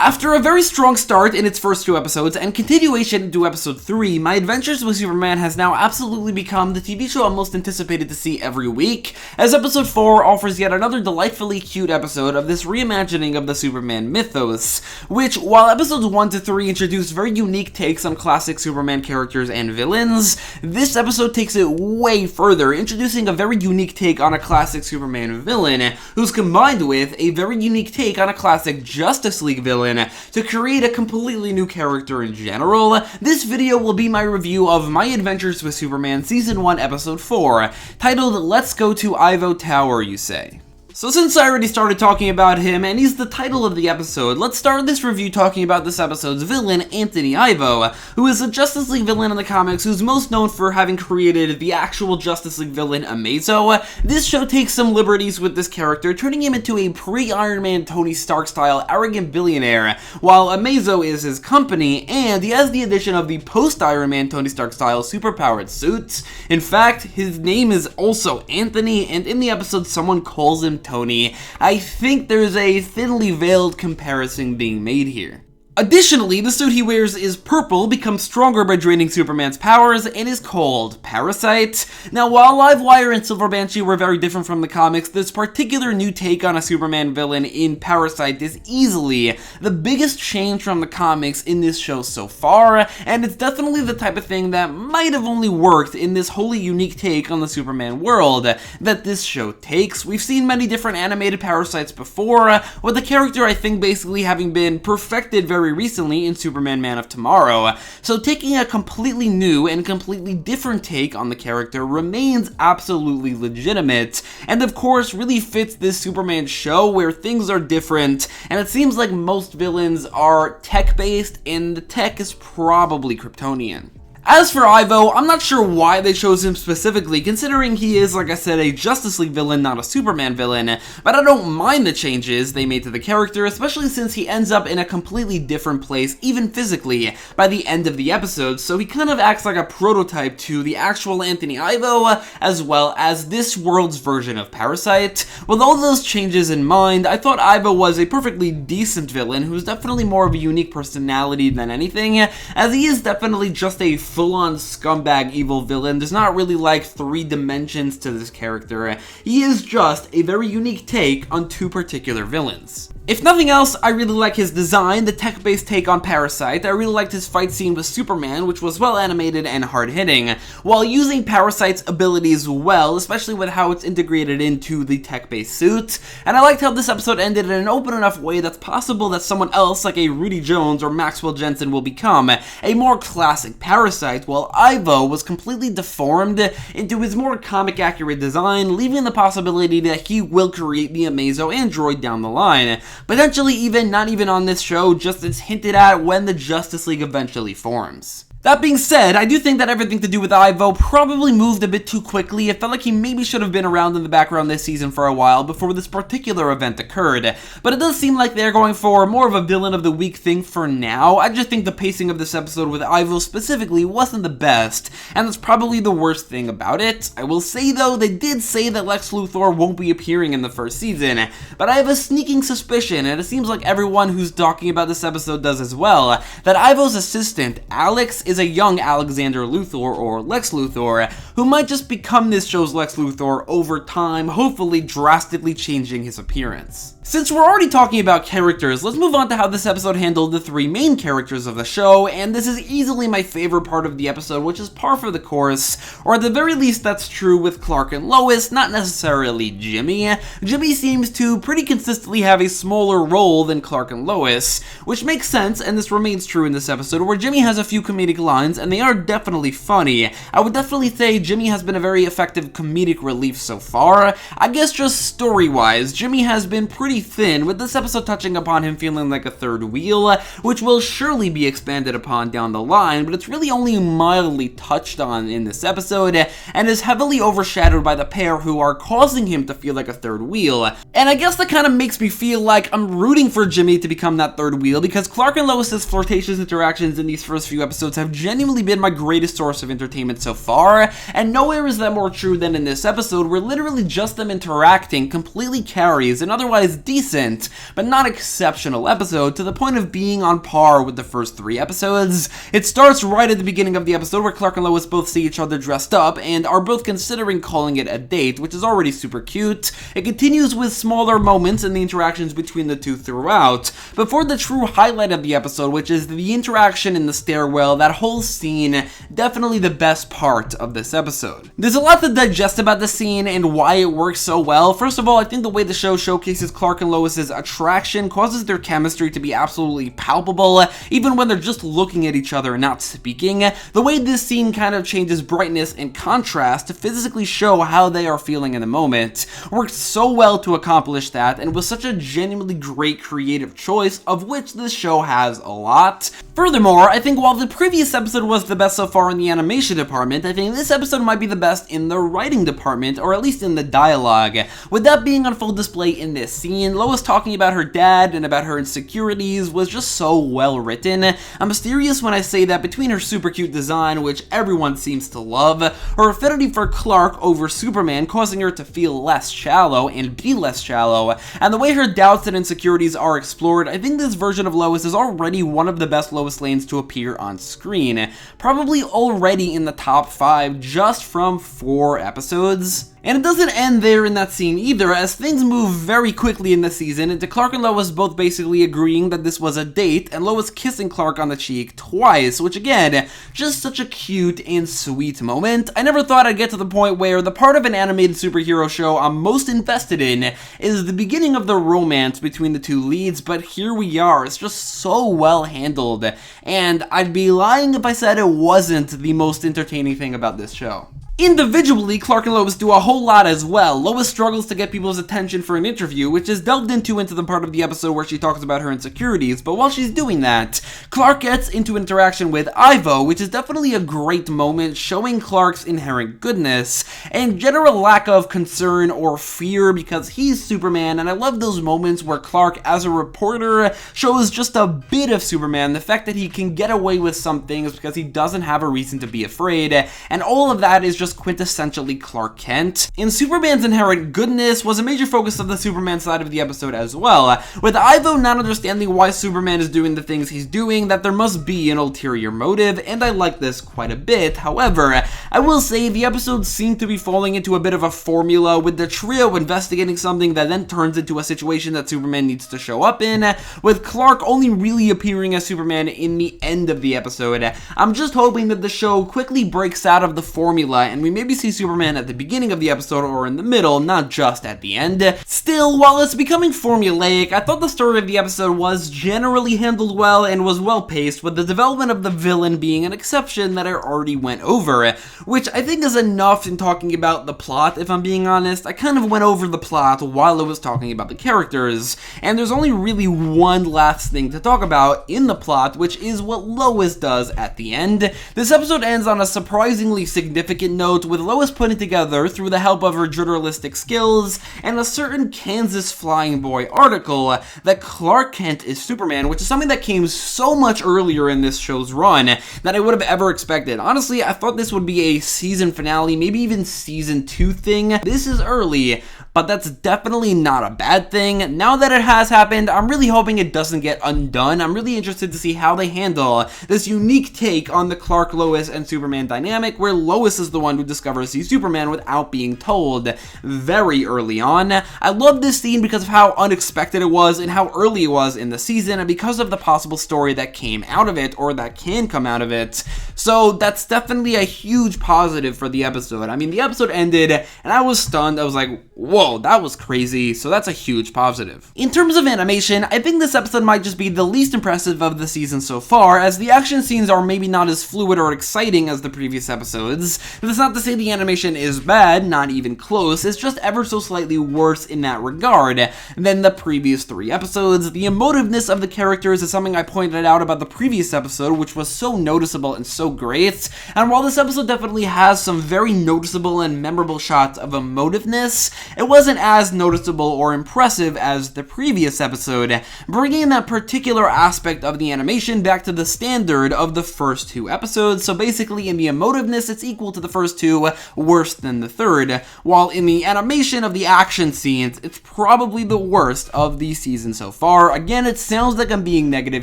After a very strong start in its first 2 episodes and continuation into episode 3, My Adventures with Superman has now absolutely become the TV show I'm most anticipated to see every week, as episode 4 offers yet another delightfully cute episode of this reimagining of the Superman mythos, which, while episodes 1 to 3 introduce very unique takes on classic Superman characters and villains, this episode takes it way further, introducing a very unique take on a classic Superman villain, who's combined with a very unique take on a classic Justice League villain to create a completely new character in general. This video will be my review of My Adventures with Superman Season 1 Episode 4, titled Let's Go to Ivo Tower You Say. So since I already started talking about him, and he's the title of the episode, let's start this review talking about this episode's villain, Anthony Ivo, who is a Justice League villain in the comics who's most known for having created the actual Justice League villain, Amazo. This show takes some liberties with this character, turning him into a pre-Iron Man Tony Stark-style arrogant billionaire, while Amazo is his company, and he has the addition of the post-Iron Man Tony Stark-style superpowered suits. In fact, his name is also Anthony, and in the episode someone calls him Tony. I think there's a thinly veiled comparison being made here. Additionally, the suit he wears is purple, becomes stronger by draining Superman's powers, and is called Parasite. Now, while Livewire and Silver Banshee were very different from the comics, this particular new take on a Superman villain in Parasite is easily the biggest change from the comics in this show so far, and it's definitely the type of thing that might have only worked in this wholly unique take on the Superman world that this show takes. We've seen many different animated Parasites before, with the character I think basically having been perfected very recently in Superman Man of Tomorrow, so taking a completely new and completely different take on the character remains absolutely legitimate, and of course really fits this Superman show where things are different, and it seems like most villains are tech-based, and the tech is probably Kryptonian. As for Ivo, I'm not sure why they chose him specifically, considering he is, like I said, a Justice League villain, not a Superman villain, but I don't mind the changes they made to the character, especially since he ends up in a completely different place, even physically, by the end of the episode, so he kind of acts like a prototype to the actual Anthony Ivo, as well as this world's version of Parasite. With all those changes in mind, I thought Ivo was a perfectly decent villain, who's definitely more of a unique personality than anything, as he is definitely just a full-on scumbag evil villain. There's not really like 3 dimensions to this character. He is just a very unique take on 2 particular villains. If nothing else, I really like his design, the tech-based take on Parasite. I really liked his fight scene with Superman, which was well animated and hard-hitting, while using Parasite's abilities well, especially with how it's integrated into the tech-based suit. And I liked how this episode ended in an open enough way that's possible that someone else, like a Rudy Jones or Maxwell Jensen, will become a more classic Parasite, while Ivo was completely deformed into his more comic-accurate design, leaving the possibility that he will create the Amazo android down the line. Potentially even not even on this show, just as hinted at when the Justice League eventually forms. That being said, I do think that everything to do with Ivo probably moved a bit too quickly. It felt like he maybe should have been around in the background this season for a while before this particular event occurred, but it does seem like they're going for more of a villain of the week thing for now. I just think the pacing of this episode with Ivo specifically wasn't the best, and that's probably the worst thing about it. I will say though, they did say that Lex Luthor won't be appearing in the first season, but I have a sneaking suspicion, and it seems like everyone who's talking about this episode does as well, that Ivo's assistant, Alex, is a young Alexander Luthor, or Lex Luthor, who might just become this show's Lex Luthor over time, hopefully drastically changing his appearance. Since we're already talking about characters, let's move on to how this episode handled the 3 main characters of the show, and this is easily my favorite part of the episode, which is par for the course, or at the very least that's true with Clark and Lois, not necessarily Jimmy. Jimmy seems to pretty consistently have a smaller role than Clark and Lois, which makes sense, and this remains true in this episode, where Jimmy has a few comedic lines, and they are definitely funny. I would definitely say Jimmy has been a very effective comedic relief so far. I guess just story-wise, Jimmy has been pretty thin, with this episode touching upon him feeling like a third wheel, which will surely be expanded upon down the line, but it's really only mildly touched on in this episode, and is heavily overshadowed by the pair who are causing him to feel like a third wheel. And I guess that kind of makes me feel like I'm rooting for Jimmy to become that third wheel, because Clark and Lois's flirtatious interactions in these first few episodes have have genuinely been my greatest source of entertainment so far, and nowhere is that more true than in this episode, where literally just them interacting completely carries an otherwise decent, but not exceptional episode to the point of being on par with the first 3 episodes. It starts right at the beginning of the episode where Clark and Lois both see each other dressed up and are both considering calling it a date, which is already super cute. It continues with smaller moments and the interactions between the two throughout, before the true highlight of the episode, which is the interaction in the stairwell. That whole scene, definitely the best part of this episode. There's a lot to digest about the scene and why it works so well. First of all, I think the way the show showcases Clark and Lois's attraction causes their chemistry to be absolutely palpable, even when they're just looking at each other and not speaking. The way this scene kind of changes brightness and contrast to physically show how they are feeling in the moment works so well to accomplish that, and was such a genuinely great creative choice, of which this show has a lot. Furthermore, I think while the previous episode was the best so far in the animation department, I think this episode might be the best in the writing department, or at least in the dialogue. With that being on full display in this scene, Lois talking about her dad and about her insecurities was just so well written. I'm mysterious when I say that between her super cute design, which everyone seems to love, her affinity for Clark over Superman causing her to feel less shallow and be less shallow, and the way her doubts and insecurities are explored, I think this version of Lois is already one of the best Lois Lanes to appear on screen, probably already in the top 5 just from 4 episodes. And it doesn't end there in that scene either, as things move very quickly in the season into Clark and Lois both basically agreeing that this was a date, and Lois kissing Clark on the cheek twice, which again, just such a cute and sweet moment. I never thought I'd get to the point where the part of an animated superhero show I'm most invested in is the beginning of the romance between the two leads, but here we are. It's just so well handled, and I'd be lying if I said it wasn't the most entertaining thing about this show. Individually, Clark and Lois do a whole lot as well. Lois struggles to get people's attention for an interview, which is delved into the part of the episode where she talks about her insecurities, but while she's doing that, Clark gets into interaction with Ivo, which is definitely a great moment, showing Clark's inherent goodness, and general lack of concern or fear because he's Superman, and I love those moments where Clark, as a reporter, shows just a bit of Superman, the fact that he can get away with some things because he doesn't have a reason to be afraid, and all of that is just quintessentially Clark Kent. And Superman's inherent goodness was a major focus of the Superman side of the episode as well, with Ivo not understanding why Superman is doing the things he's doing, that there must be an ulterior motive, and I like this quite a bit. However, I will say the episodes seem to be falling into a bit of a formula, with the trio investigating something that then turns into a situation that Superman needs to show up in, with Clark only really appearing as Superman in the end of the episode. I'm just hoping that the show quickly breaks out of the formula and we maybe see Superman at the beginning of the episode or in the middle, not just at the end. Still, while it's becoming formulaic, I thought the story of the episode was generally handled well and was well paced, with the development of the villain being an exception that I already went over, which I think is enough in talking about the plot, if I'm being honest. I kind of went over the plot while I was talking about the characters, and there's only really one last thing to talk about in the plot, which is what Lois does at the end. This episode ends on a surprisingly significant note, with Lois putting together, through the help of her journalistic skills and a certain Kansas Flying Boy article, that Clark Kent is Superman, which is something that came so much earlier in this show's run that I would have ever expected. Honestly, I thought this would be a season finale, maybe even season 2 thing. This is early, but that's definitely not a bad thing. Now that it has happened, I'm really hoping it doesn't get undone. I'm really interested to see how they handle this unique take on the Clark, Lois, and Superman dynamic, where Lois is the one who discovers he's Superman without being told very early on. I love this scene because of how unexpected it was and how early it was in the season, and because of the possible story that came out of it, or that can come out of it. So that's definitely a huge positive for the episode. I mean, the episode ended, and I was stunned. I was like, whoa, that was crazy. So that's a huge positive. In terms of animation, I think this episode might just be the least impressive of the season so far, as the action scenes are maybe not as fluid or exciting as the previous episodes. That's not to say the animation is bad, not even close. It's just ever so slightly worse in that regard than the previous 3 episodes. The emotiveness of the characters is something I pointed out about the previous episode, which was so noticeable and so great. And while this episode definitely has some very noticeable and memorable shots of emotiveness, it wasn't as noticeable or impressive as the previous episode, bringing that particular aspect of the animation back to the standard of the first 2 episodes. So basically in the emotiveness, it's equal to the first 2, worse than the third, while in the animation of the action scenes, it's probably the worst of the season so far. Again, it sounds like I'm being negative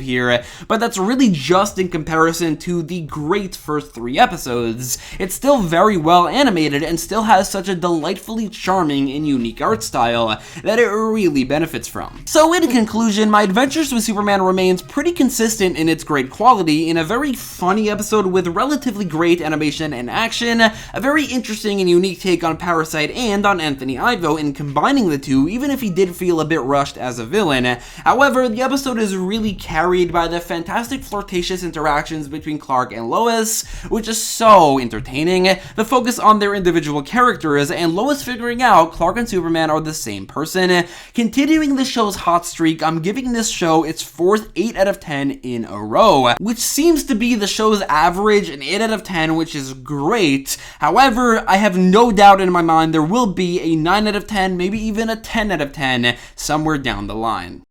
here, but that's really just in comparison to the great first 3 episodes. It's still very well animated and still has such a delightfully charming and unique art style that it really benefits from. So in conclusion, My Adventures with Superman remains pretty consistent in its great quality, in a very funny episode with relatively great animation and action, a very interesting and unique take on Parasite and on Anthony Ivo in combining the two, even if he did feel a bit rushed as a villain. However, the episode is really carried by the fantastic flirtatious interactions between Clark and Lois, which is so entertaining, the focus on their individual characters, and Lois figuring out Clark and Superman are the same person. Continuing the show's hot streak, I'm giving this show its 4th 8 out of 10 in a row, which seems to be the show's average, an 8 out of 10, which is great. However, I have no doubt in my mind there will be a 9 out of 10, maybe even a 10 out of 10 somewhere down the line.